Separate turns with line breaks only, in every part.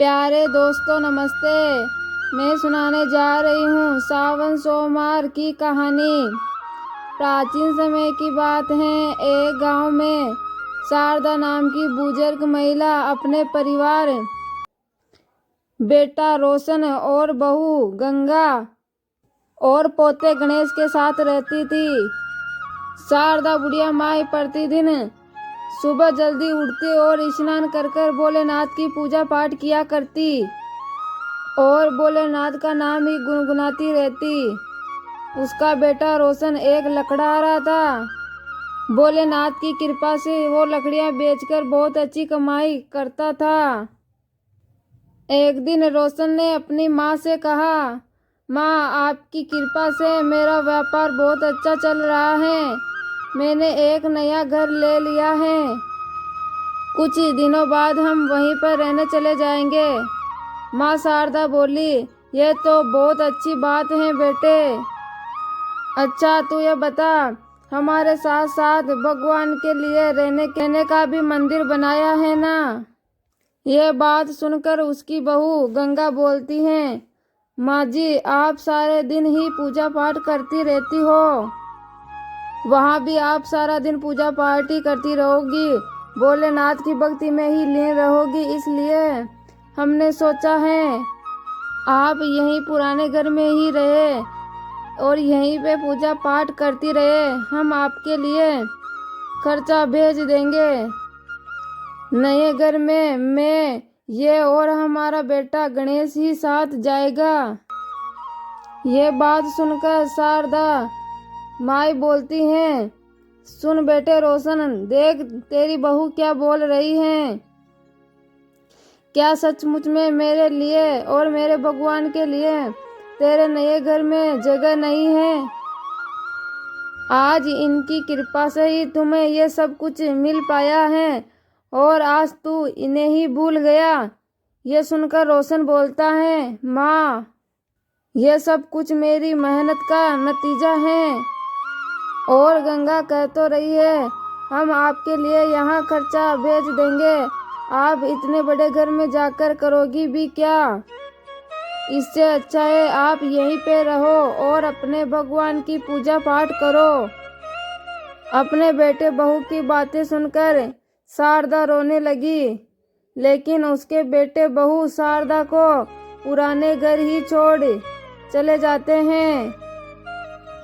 प्यारे दोस्तों नमस्ते। मैं सुनाने जा रही हूँ सावन सोमवार की कहानी। प्राचीन समय की बात है। एक गांव में शारदा नाम की बुजुर्ग महिला अपने परिवार, बेटा रोशन और बहू गंगा और पोते गणेश के साथ रहती थी। शारदा बुढ़िया माई प्रतिदिन सुबह जल्दी उठती और स्नान कर भोलेनाथ की पूजा पाठ किया करती और भोलेनाथ का नाम ही गुनगुनाती रहती। उसका बेटा रोशन एक लकड़हारा था। भोलेनाथ की कृपा से वो लकड़ियां बेचकर बहुत अच्छी कमाई करता था। एक दिन रोशन ने अपनी माँ से कहा, माँ, आपकी कृपा से मेरा व्यापार बहुत अच्छा चल रहा है। मैंने एक नया घर ले लिया है। कुछ दिनों बाद हम वहीं पर रहने चले जाएंगे। माँ शारदा बोली, यह तो बहुत अच्छी बात है बेटे। अच्छा, तू ये बता, हमारे साथ साथ भगवान के लिए रहने का भी मंदिर बनाया है ना? यह बात सुनकर उसकी बहू गंगा बोलती है, माँ जी, आप सारे दिन ही पूजा पाठ करती रहती हो। वहाँ भी आप सारा दिन पूजा पाठ ही करती रहोगी, भोलेनाथ की भक्ति में ही लीन रहोगी। इसलिए हमने सोचा है आप यहीं पुराने घर में ही रहे और यहीं पे पूजा पाठ करती रहे। हम आपके लिए खर्चा भेज देंगे। नए घर में मैं, ये और हमारा बेटा गणेश ही साथ जाएगा। ये बात सुनकर शारदा माई बोलती हैं, सुन बेटे रोशन, देख तेरी बहू क्या बोल रही है। क्या सचमुच में मेरे लिए और मेरे भगवान के लिए तेरे नए घर में जगह नहीं है? आज इनकी कृपा से ही तुम्हें ये सब कुछ मिल पाया है और आज तू इन्हें ही भूल गया। ये सुनकर रोशन बोलता है, माँ, ये सब कुछ मेरी मेहनत का नतीजा है। और गंगा कह तो रही है, हम आपके लिए यहाँ खर्चा भेज देंगे। आप इतने बड़े घर में जाकर करोगी भी क्या? इससे अच्छा है आप यहीं पे रहो और अपने भगवान की पूजा पाठ करो। अपने बेटे बहू की बातें सुनकर शारदा रोने लगी, लेकिन उसके बेटे बहू शारदा को पुराने घर ही छोड़ चले जाते हैं।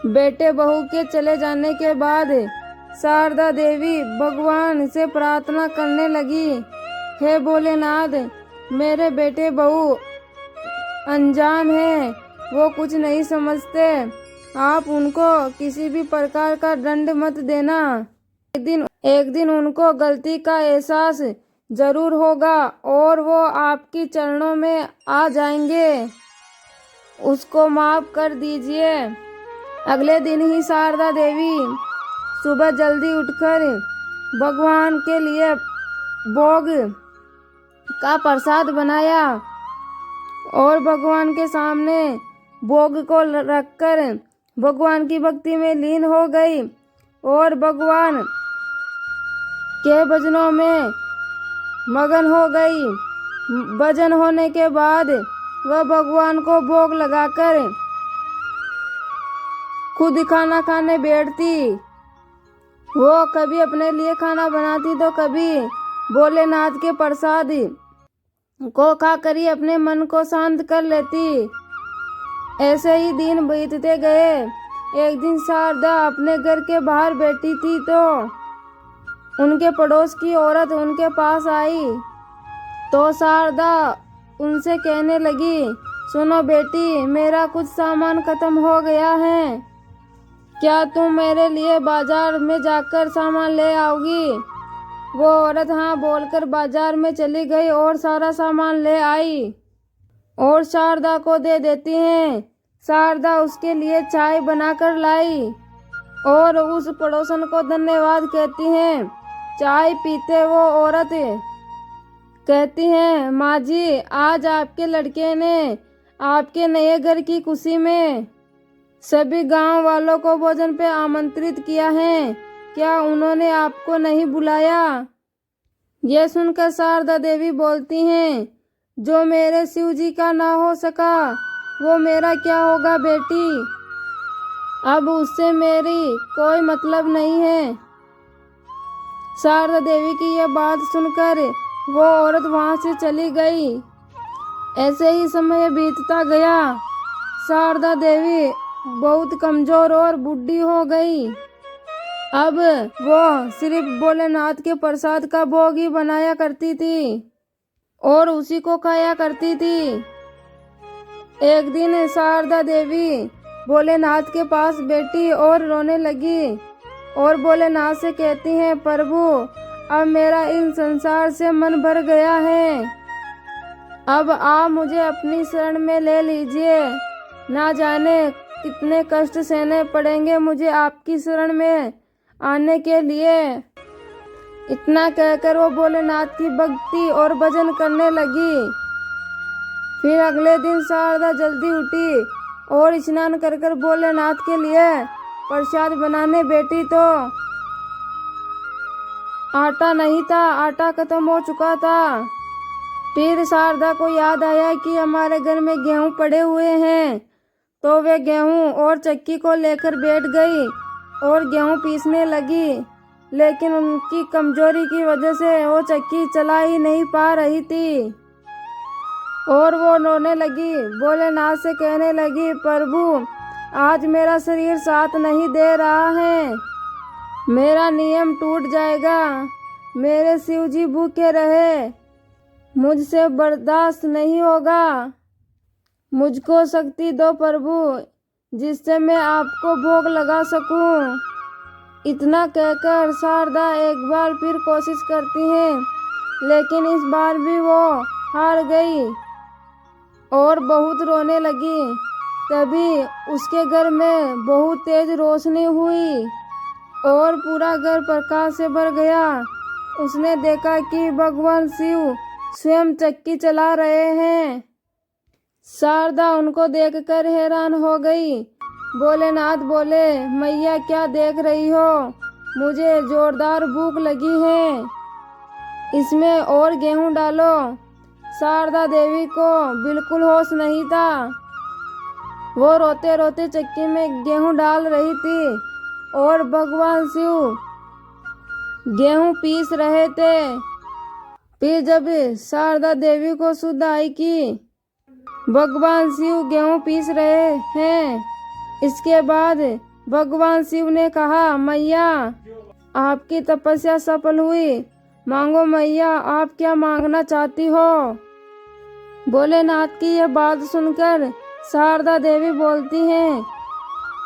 बेटे बहू के चले जाने के बाद शारदा देवी भगवान से प्रार्थना करने लगी, हे भोलेनाथ, मेरे बेटे बहू अनजान है, वो कुछ नहीं समझते। आप उनको किसी भी प्रकार का दंड मत देना। एक दिन उनको गलती का एहसास जरूर होगा और वो आपकी चरणों में आ जाएंगे। उसको माफ कर दीजिए। अगले दिन ही शारदा देवी सुबह जल्दी उठकर भगवान के लिए भोग का प्रसाद बनाया और भगवान के सामने भोग को रखकर भगवान की भक्ति में लीन हो गई और भगवान के भजनों में मगन हो गई। भजन होने के बाद वह भगवान को भोग लगाकर खुद खाना खाने बैठती। वो कभी अपने लिए खाना बनाती तो कभी भोलेनाथ के प्रसाद को खाकर ही अपने मन को शांत कर लेती। ऐसे ही दिन बीतते गए। एक दिन शारदा अपने घर के बाहर बैठी थी तो उनके पड़ोस की औरत उनके पास आई तो शारदा उनसे कहने लगी, सुनो बेटी, मेरा कुछ सामान खत्म हो गया है। क्या तुम मेरे लिए बाजार में जाकर सामान ले आओगी? वो औरत हाँ बोलकर बाजार में चली गई और सारा सामान ले आई और शारदा को दे देती हैं। शारदा उसके लिए चाय बनाकर लाई और उस पड़ोसन को धन्यवाद कहती हैं। चाय पीते वो औरत कहती हैं, माँ जी, आज आपके लड़के ने आपके नए घर की खुशी में सभी गांव वालों को भोजन पे आमंत्रित किया है। क्या उन्होंने आपको नहीं बुलाया? यह सुनकर शारदा देवी बोलती हैं, जो मेरे शिव जी का ना हो सका वो मेरा क्या होगा बेटी। अब उससे मेरी कोई मतलब नहीं है। शारदा देवी की यह बात सुनकर वो औरत वहां से चली गई। ऐसे ही समय बीतता गया। शारदा देवी बहुत कमजोर और बूढ़ी हो गई। अब वो सिर्फ भोलेनाथ के प्रसाद का भोग ही बनाया करती थी और उसी को खाया करती थी। एक दिन शारदा देवी भोलेनाथ के पास बैठी और रोने लगी और भोलेनाथ से कहती है, प्रभु अब मेरा इन संसार से मन भर गया है। अब आप मुझे अपनी शरण में ले लीजिए। ना जाने कितने कष्ट सहने पड़ेंगे मुझे आपकी शरण में आने के लिए। इतना कहकर वो भोलेनाथ की भक्ति और भजन करने लगी। फिर अगले दिन शारदा जल्दी उठी और स्नान कर कर भोलेनाथ के लिए प्रसाद बनाने बैठी तो आटा नहीं था, आटा खत्म हो चुका था। फिर शारदा को याद आया कि हमारे घर में गेहूं पड़े हुए हैं, तो वे गेहूं और चक्की को लेकर बैठ गई और गेहूं पीसने लगी। लेकिन उनकी कमजोरी की वजह से वो चक्की चला ही नहीं पा रही थी और वो रोने लगी। भोलेनाथ से कहने लगी, प्रभु आज मेरा शरीर साथ नहीं दे रहा है, मेरा नियम टूट जाएगा, मेरे शिव जी भूखे रहे, मुझसे बर्दाश्त नहीं होगा, मुझको शक्ति दो प्रभु जिससे मैं आपको भोग लगा सकूं। इतना कहकर शारदा एक बार फिर कोशिश करती है, लेकिन इस बार भी वो हार गई और बहुत रोने लगी। तभी उसके घर में बहुत तेज रोशनी हुई और पूरा घर प्रकाश से भर गया। उसने देखा कि भगवान शिव स्वयं चक्की चला रहे हैं। शारदा उनको देखकर हैरान हो गई। भोलेनाथ बोले, मैया क्या देख रही हो, मुझे जोरदार भूख लगी है, इसमें और गेहूं डालो। शारदा देवी को बिल्कुल होश नहीं था। वो रोते रोते चक्की में गेहूं डाल रही थी और भगवान शिव गेहूं पीस रहे थे। फिर जब शारदा देवी को सुध आई कि भगवान शिव गेहूं पीस रहे हैं, इसके बाद भगवान शिव ने कहा, मैया आपकी तपस्या सफल हुई, मांगो मैया आप क्या मांगना चाहती हो। भोलेनाथ की यह बात सुनकर शारदा देवी बोलती हैं,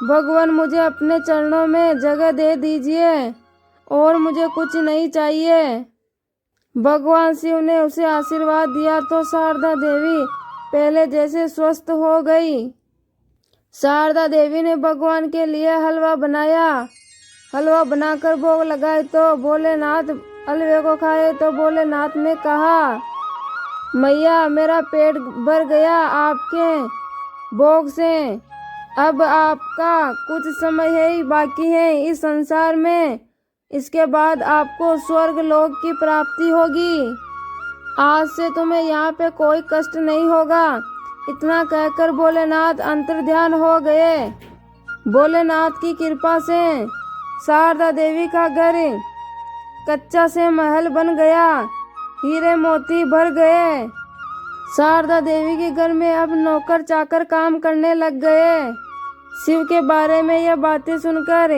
भगवान मुझे अपने चरणों में जगह दे दीजिए और मुझे कुछ नहीं चाहिए। भगवान शिव ने उसे आशीर्वाद दिया तो शारदा देवी पहले जैसे स्वस्थ हो गई। शारदा देवी ने भगवान के लिए हलवा बनाया। हलवा बनाकर भोग लगाए तो भोलेनाथ हलवे को खाए तो भोलेनाथ ने कहा, मैया मेरा पेट भर गया आपके भोग से, अब आपका कुछ समय ही बाकी है इस संसार में, इसके बाद आपको स्वर्ग लोक की प्राप्ति होगी। आज से तुम्हें यहाँ पे कोई कष्ट नहीं होगा। इतना कहकर भोलेनाथ अंतर्ध्यान हो गए। भोलेनाथ की कृपा से शारदा देवी का घर कच्चा से महल बन गया, हीरे मोती भर गए। शारदा देवी के घर में अब नौकर चाकर काम करने लग गए। शिव के बारे में यह बातें सुनकर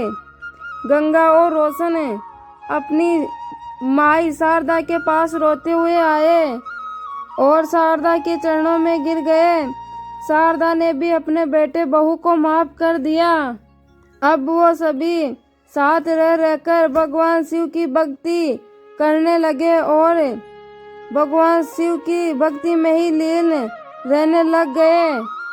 गंगा और रोशन अपनी माई शारदा के पास रोते हुए आए और शारदा के चरणों में गिर गए। शारदा ने भी अपने बेटे बहू को माफ कर दिया। अब वो सभी साथ रह रहकर भगवान शिव की भक्ति करने लगे और भगवान शिव की भक्ति में ही लीन रहने लग गए।